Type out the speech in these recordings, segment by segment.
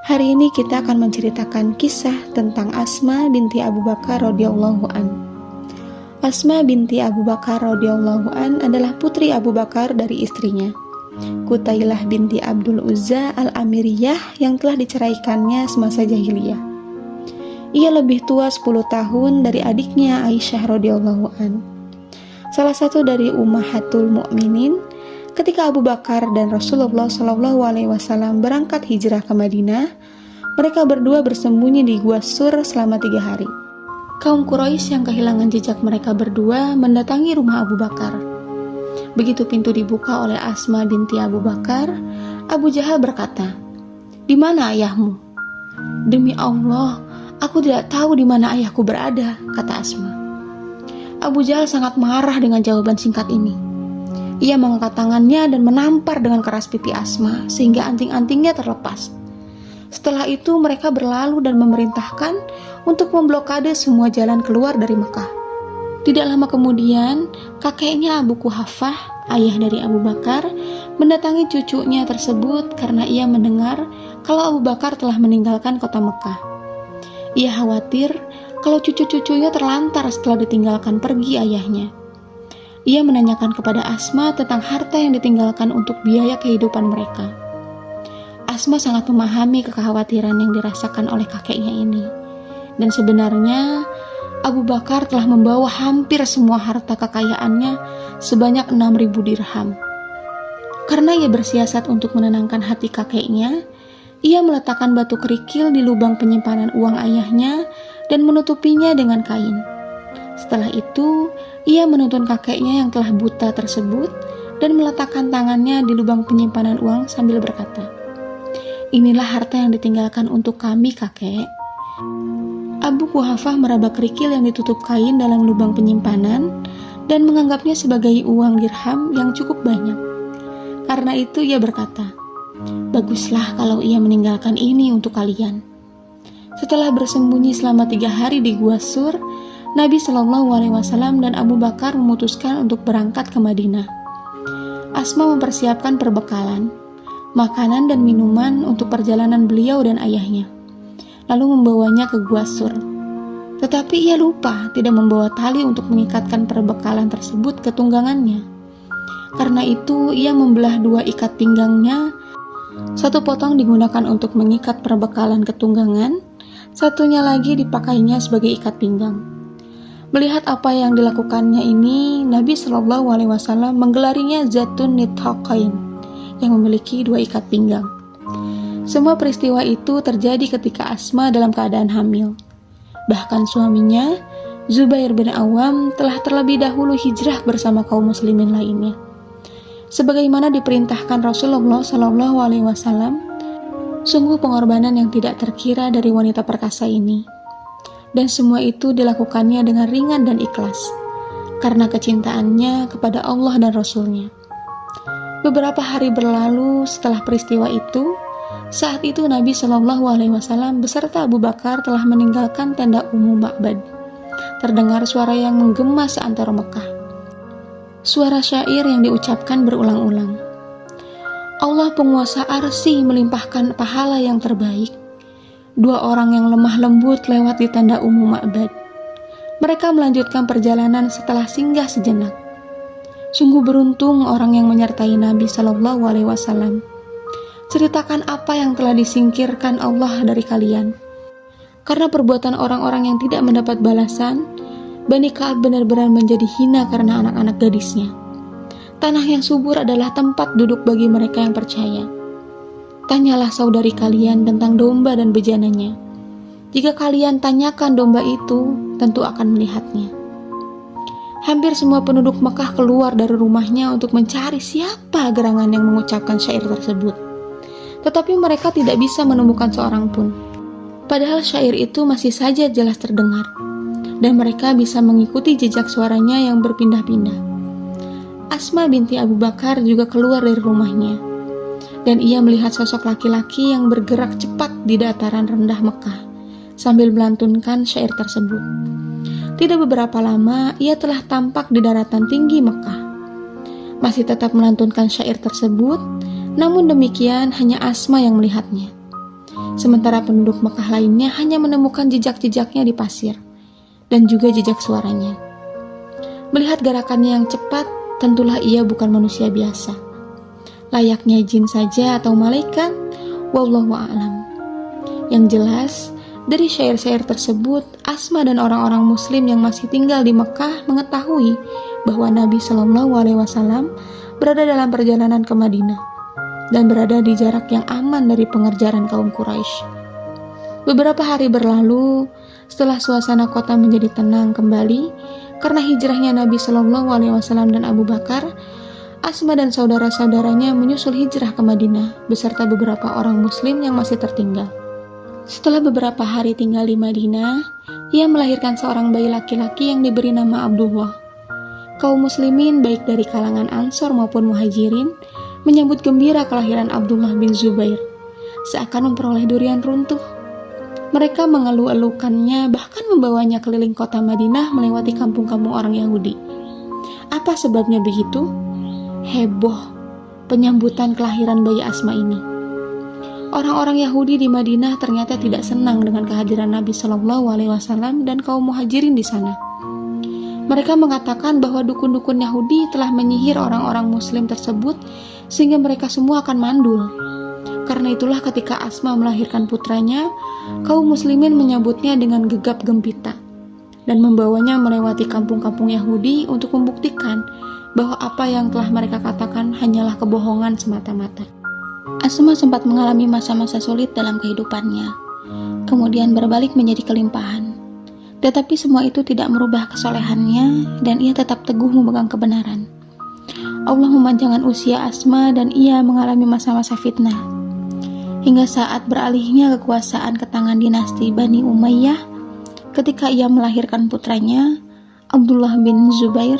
Hari ini kita akan menceritakan kisah tentang Asma binti Abu Bakar radhiyallahu an. Asma binti Abu Bakar radhiyallahu an adalah putri Abu Bakar dari istrinya, Qutailah binti Abdul Uzza al-Amiriyah yang telah diceraikannya semasa jahiliyah. Ia lebih tua 10 tahun dari adiknya Aisyah radhiyallahu an. Salah satu dari ummahatul mukminin ketika Abu Bakar dan Rasulullah SAW berangkat hijrah ke Madinah, mereka berdua bersembunyi di Gua Sur selama 3 hari. Kaum Quraisy yang kehilangan jejak mereka berdua mendatangi rumah Abu Bakar. Begitu pintu dibuka oleh Asma binti Abu Bakar, Abu Jahal berkata, "Di mana ayahmu?" "Demi Allah, aku tidak tahu di mana ayahku berada," kata Asma. Abu Jahal sangat marah dengan jawaban singkat ini. Ia mengangkat tangannya dan menampar dengan keras pipi Asma sehingga anting-antingnya terlepas. Setelah itu mereka berlalu dan memerintahkan untuk memblokade semua jalan keluar dari Mekah. Tidak lama kemudian, kakeknya Abu Quhafah, ayah dari Abu Bakar, mendatangi cucunya tersebut karena ia mendengar kalau Abu Bakar telah meninggalkan kota Mekah. Ia khawatir kalau cucu-cucunya terlantar setelah ditinggalkan pergi ayahnya. Ia menanyakan kepada Asma tentang harta yang ditinggalkan untuk biaya kehidupan mereka. Asma sangat memahami kekhawatiran yang dirasakan oleh kakeknya ini. Dan sebenarnya, Abu Bakar telah membawa hampir semua harta kekayaannya sebanyak 6.000 dirham. Karena ia bersiasat untuk menenangkan hati kakeknya, ia meletakkan batu kerikil di lubang penyimpanan uang ayahnya dan menutupinya dengan kain. Setelah itu, ia menuntun kakeknya yang telah buta tersebut dan meletakkan tangannya di lubang penyimpanan uang sambil berkata, "Inilah harta yang ditinggalkan untuk kami, kakek." Abu Quhafah meraba kerikil yang ditutup kain dalam lubang penyimpanan dan menganggapnya sebagai uang dirham yang cukup banyak. Karena itu ia berkata, "Baguslah kalau ia meninggalkan ini untuk kalian." Setelah bersembunyi selama 3 hari di Gua Sur, Nabi SAW dan Abu Bakar memutuskan untuk berangkat ke Madinah. Asma mempersiapkan perbekalan, makanan dan minuman untuk perjalanan beliau dan ayahnya, lalu membawanya ke Gua Sur. Tetapi ia lupa tidak membawa tali untuk mengikatkan perbekalan tersebut ke tunggangannya. Karena itu ia membelah 2 ikat pinggangnya, satu potong digunakan untuk mengikat perbekalan ke tunggangan, satunya lagi dipakainya sebagai ikat pinggang. Melihat apa yang dilakukannya ini, Nabi SAW menggelarinya Zatun Nithaqain, yang memiliki 2 ikat pinggang. Semua peristiwa itu terjadi ketika Asma dalam keadaan hamil. Bahkan suaminya, Zubair bin Awam, telah terlebih dahulu hijrah bersama kaum muslimin lainnya. Sebagaimana diperintahkan Rasulullah SAW, sungguh pengorbanan yang tidak terkira dari wanita perkasa ini. Dan semua itu dilakukannya dengan ringan dan ikhlas, karena kecintaannya kepada Allah dan Rasul-Nya. Beberapa hari berlalu setelah peristiwa itu, saat itu Nabi SAW beserta Abu Bakar telah meninggalkan tenda Ummu Ma'bad. Terdengar suara yang menggema seantero Mekah. Suara syair yang diucapkan berulang-ulang. Allah penguasa arsy melimpahkan pahala yang terbaik. 2 orang yang lemah lembut lewat di tenda Ummu Ma'bad. Mereka melanjutkan perjalanan setelah singgah sejenak. Sungguh beruntung orang yang menyertai Nabi SAW. Ceritakan apa yang telah disingkirkan Allah dari kalian. Karena perbuatan orang-orang yang tidak mendapat balasan, Bani Ka'ab benar-benar menjadi hina karena anak-anak gadisnya. Tanah yang subur adalah tempat duduk bagi mereka yang percaya. Tanyalah saudari kalian tentang domba dan bejananya. Jika kalian tanyakan domba itu, tentu akan melihatnya. Hampir semua penduduk Mekah keluar dari rumahnya untuk mencari siapa gerangan yang mengucapkan syair tersebut. Tetapi mereka tidak bisa menemukan seorang pun. Padahal syair itu masih saja jelas terdengar, dan mereka bisa mengikuti jejak suaranya yang berpindah-pindah. Asma binti Abu Bakar juga keluar dari rumahnya. Dan ia melihat sosok laki-laki yang bergerak cepat di dataran rendah Mekah, sambil melantunkan syair tersebut. Tidak beberapa lama, ia telah tampak di daratan tinggi Mekah. Masih tetap melantunkan syair tersebut, namun demikian hanya Asma yang melihatnya. sementara penduduk Mekah lainnya hanya menemukan jejak-jejaknya di pasir, dan juga jejak suaranya. Melihat gerakannya yang cepat, tentulah ia bukan manusia biasa. Layaknya jin saja atau malaikat, wallahu a'lam. Yang jelas, dari syair-syair tersebut, Asma dan orang-orang muslim yang masih tinggal di Mekah mengetahui bahwa Nabi Shallallahu Alaihi Wasallam berada dalam perjalanan ke Madinah dan berada di jarak yang aman dari pengejaran kaum Quraisy. Beberapa hari berlalu setelah suasana kota menjadi tenang kembali karena hijrahnya Nabi Shallallahu Alaihi Wasallam dan Abu Bakar. Asma dan saudara-saudaranya menyusul hijrah ke Madinah beserta beberapa orang muslim yang masih tertinggal. Setelah beberapa hari tinggal di Madinah, ia melahirkan seorang bayi laki-laki yang diberi nama Abdullah. Kaum muslimin baik dari kalangan Ansor maupun Muhajirin menyambut gembira kelahiran Abdullah bin Zubair, seakan memperoleh durian runtuh. Mereka mengeluh-elukannya, bahkan membawanya keliling kota Madinah melewati kampung-kampung orang Yahudi. Apa sebabnya begitu? Heboh penyambutan kelahiran bayi Asma ini. Orang-orang Yahudi di Madinah ternyata tidak senang dengan kehadiran Nabi Shallallahu Alaihi Wasallam dan kaum Muhajirin di sana. Mereka mengatakan bahwa dukun-dukun Yahudi telah menyihir orang-orang Muslim tersebut sehingga mereka semua akan mandul. Karena itulah ketika Asma melahirkan putranya, kaum Muslimin menyambutnya dengan gegap gempita dan membawanya melewati kampung-kampung Yahudi untuk membuktikan bahwa apa yang telah mereka katakan hanyalah kebohongan semata-mata. Asma sempat mengalami masa-masa sulit dalam kehidupannya, kemudian berbalik menjadi kelimpahan. Tetapi semua itu tidak merubah kesolehannya dan ia tetap teguh memegang kebenaran. Allah memanjangkan usia Asma dan ia mengalami masa-masa fitnah. Hingga saat beralihnya kekuasaan ke tangan dinasti Bani Umayyah, ketika ia melahirkan putranya, Abdullah bin Zubair,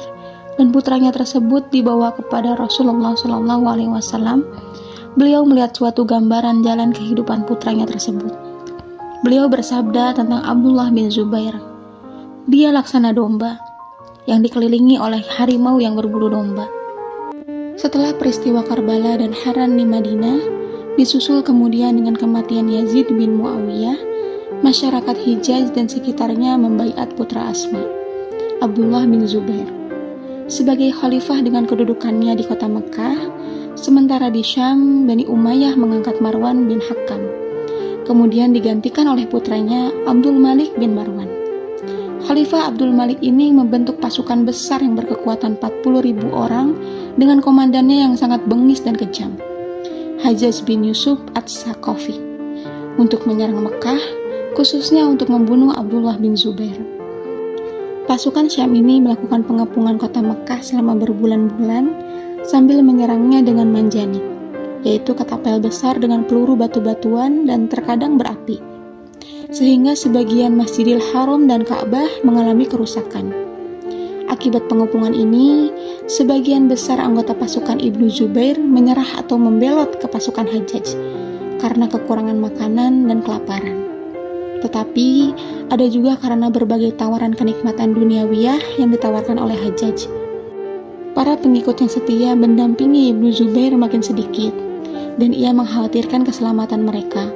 dan putranya tersebut dibawa kepada Rasulullah SAW. Beliau melihat suatu gambaran jalan kehidupan putranya tersebut. Beliau bersabda tentang Abdullah bin Zubair, dia laksana domba yang dikelilingi oleh harimau yang berbulu domba. Setelah peristiwa Karbala dan Haran di Madinah, disusul kemudian dengan kematian Yazid bin Muawiyah, masyarakat Hijaz dan sekitarnya membaiat putra Asma, Abdullah bin Zubair, sebagai khalifah dengan kedudukannya di kota Mekah. Sementara di Syam, Bani Umayyah mengangkat Marwan bin Hakam, kemudian digantikan oleh putranya Abdul Malik bin Marwan. Khalifah Abdul Malik ini membentuk pasukan besar yang berkekuatan 40.000 orang dengan komandannya yang sangat bengis dan kejam, Hajjaj bin Yusuf Ats-Saqafi, untuk menyerang Mekah, khususnya untuk membunuh Abdullah bin Zubair. Pasukan Syam ini melakukan pengepungan kota Mekah selama berbulan-bulan sambil menyerangnya dengan manjanik, yaitu ketapel besar dengan peluru batu-batuan dan terkadang berapi, sehingga sebagian Masjidil Haram dan Ka'bah mengalami kerusakan. Akibat pengepungan ini, sebagian besar anggota pasukan Ibnu Zubair menyerah atau membelot ke pasukan Hajjaj karena kekurangan makanan dan kelaparan. Tetapi ada juga karena berbagai tawaran kenikmatan duniawiyah yang ditawarkan oleh Hajjaj. Para pengikut yang setia mendampingi Ibnu Zubair makin sedikit, dan ia mengkhawatirkan keselamatan mereka.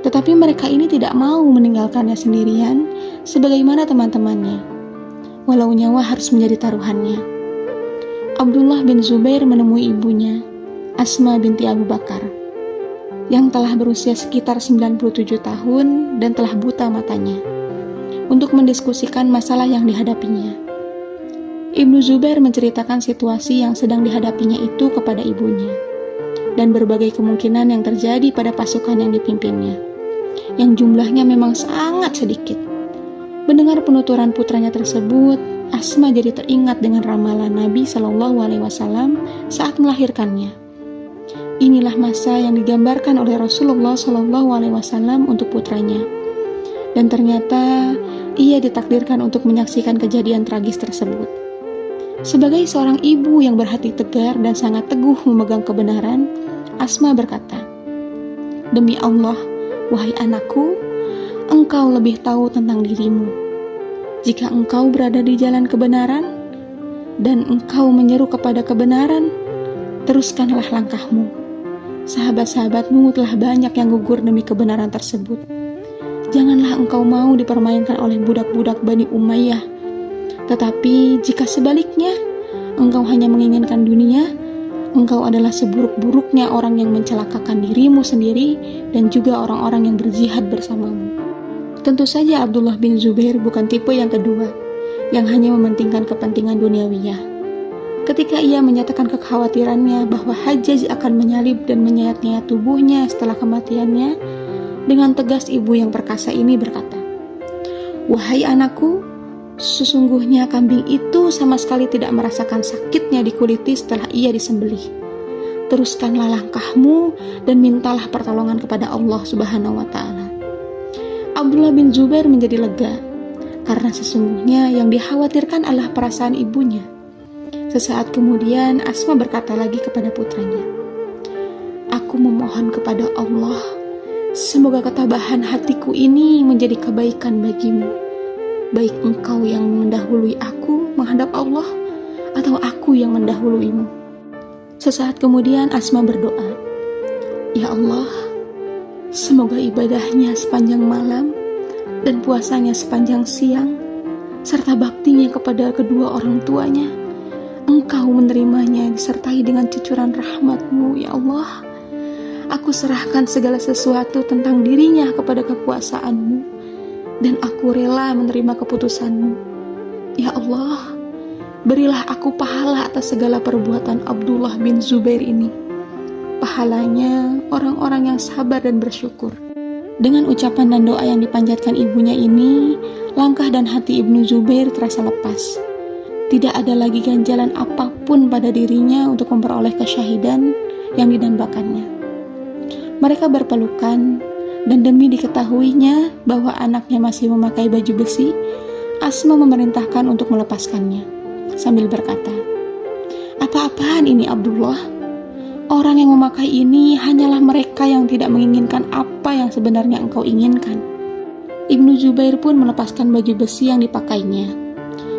Tetapi mereka ini tidak mau meninggalkannya sendirian, sebagaimana teman-temannya, walau nyawa harus menjadi taruhannya. Abdullah bin Zubair menemui ibunya, Asma binti Abu Bakar, yang telah berusia sekitar 97 tahun dan telah buta matanya, untuk mendiskusikan masalah yang dihadapinya. Ibnu Zubair menceritakan situasi yang sedang dihadapinya itu kepada ibunya, dan berbagai kemungkinan yang terjadi pada pasukan yang dipimpinnya, yang jumlahnya memang sangat sedikit. Mendengar penuturan putranya tersebut, Asma jadi teringat dengan ramalan Nabi Shallallahu Alaihi Wasallam saat melahirkannya. Inilah masa yang digambarkan oleh Rasulullah Shallallahu Alaihi Wasallam untuk putranya, dan ternyata ia ditakdirkan untuk menyaksikan kejadian tragis tersebut. Sebagai seorang ibu yang berhati tegar dan sangat teguh memegang kebenaran, Asma berkata, "Demi Allah, wahai anakku, engkau lebih tahu tentang dirimu. Jika engkau berada di jalan kebenaran dan engkau menyeru kepada kebenaran, teruskanlah langkahmu. Sahabat-sahabatmu telah banyak yang gugur demi kebenaran tersebut. Janganlah engkau mau dipermainkan oleh budak-budak Bani Umayyah. Tetapi jika sebaliknya, engkau hanya menginginkan dunia, engkau adalah seburuk-buruknya orang yang mencelakakan dirimu sendiri dan juga orang-orang yang berjihad bersamamu. Tentu saja Abdullah bin Zubair bukan tipe yang kedua, yang hanya mementingkan kepentingan duniawiyah. Ketika ia menyatakan kekhawatirannya bahwa Hajjaj akan menyalib dan menyayat-nyayat tubuhnya setelah kematiannya, dengan tegas ibu yang perkasa ini berkata, "Wahai anakku, sesungguhnya kambing itu sama sekali tidak merasakan sakitnya dikuliti setelah ia disembelih. Teruskanlah langkahmu dan mintalah pertolongan kepada Allah Subhanahu wa Ta'ala." Abdullah bin Zubair menjadi lega, karena sesungguhnya yang dikhawatirkan adalah perasaan ibunya. Sesaat kemudian Asma berkata lagi kepada putranya, "Aku memohon kepada Allah, semoga ketabahan hatiku ini menjadi kebaikan bagimu. Baik engkau yang mendahului aku menghadap Allah, atau aku yang mendahuluimu." Sesaat kemudian Asma berdoa, "Ya Allah, semoga ibadahnya sepanjang malam dan puasanya sepanjang siang, serta baktinya kepada kedua orang tuanya, Engkau menerimanya disertai dengan cucuran rahmat-Mu, ya Allah. Aku serahkan segala sesuatu tentang dirinya kepada kekuasaan-Mu, dan aku rela menerima keputusan-Mu. Ya Allah, berilah aku pahala atas segala perbuatan Abdullah bin Zubair ini. Pahalanya orang-orang yang sabar dan bersyukur." Dengan ucapan dan doa yang dipanjatkan ibunya ini, langkah dan hati Ibnu Zubair terasa lepas. Tidak ada lagi ganjalan apapun pada dirinya untuk memperoleh kesyahidan yang didambakannya. Mereka berpelukan, dan demi diketahuinya bahwa anaknya masih memakai baju besi, Asma memerintahkan untuk melepaskannya, sambil berkata, "Apa-apaan ini Abdullah? Orang yang memakai ini hanyalah mereka yang tidak menginginkan apa yang sebenarnya engkau inginkan." Ibnu Zubair pun melepaskan baju besi yang dipakainya.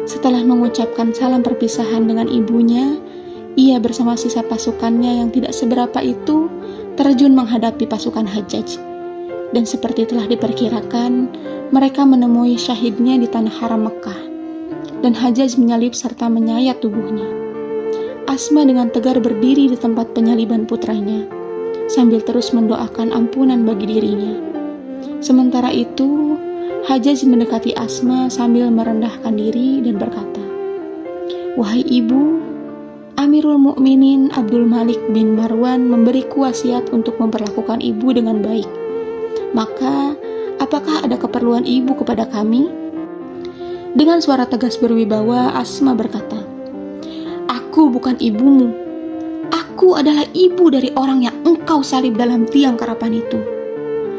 Setelah mengucapkan salam perpisahan dengan ibunya, ia bersama sisa pasukannya yang tidak seberapa itu terjun menghadapi pasukan Hajjaj. Dan seperti telah diperkirakan, mereka menemui syahidnya di tanah haram Mekah, dan Hajjaj menyalib serta menyayat tubuhnya. Asma dengan tegar berdiri di tempat penyaliban putranya, sambil terus mendoakan ampunan bagi dirinya. Sementara itu, Hajjaj mendekati Asma sambil merendahkan diri dan berkata, "Wahai ibu, Amirul Mukminin Abdul Malik bin Marwan memberiku wasiat untuk memperlakukan ibu dengan baik. Maka, apakah ada keperluan ibu kepada kami?" Dengan suara tegas berwibawa, Asma berkata, "Aku bukan ibumu. Aku adalah ibu dari orang yang engkau salib dalam tiang karapan itu.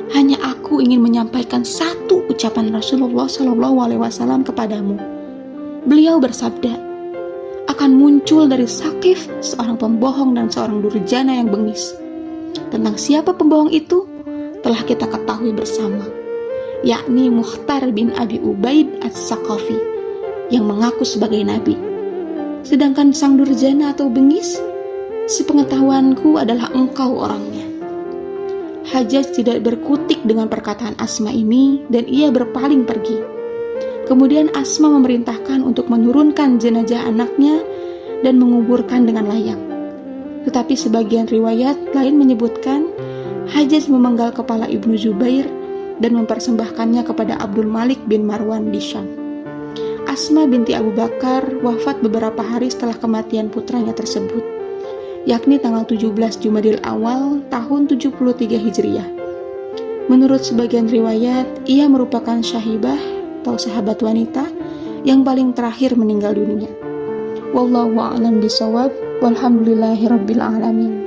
Hanya aku ingin menyampaikan satu ucapan Rasulullah SAW kepadamu. Beliau bersabda, akan muncul dari Sakif seorang pembohong dan seorang durjana yang bengis. Tentang siapa pembohong itu telah kita ketahui bersama, yakni Mukhtar bin Abi Ubaid as-Saqafi yang mengaku sebagai nabi. Sedangkan sang durjana atau bengis, sepengetahuanku adalah engkau orangnya." Hajjaj tidak berkutik dengan perkataan Asma ini dan ia berpaling pergi. Kemudian Asma memerintahkan untuk menurunkan jenazah anaknya dan menguburkan dengan layak. Tetapi sebagian riwayat lain menyebutkan Hajjaj memenggal kepala Ibnu Zubair dan mempersembahkannya kepada Abdul Malik bin Marwan di Syam. Asma binti Abu Bakar wafat beberapa hari setelah kematian putranya tersebut, yakni tanggal 17 Jumadil Awal tahun 73 Hijriah. Menurut sebagian riwayat, ia merupakan syahibah atau sahabat wanita yang paling terakhir meninggal dunia. Wallahu a'lam bishawab, walhamdulillahirabbil alamin.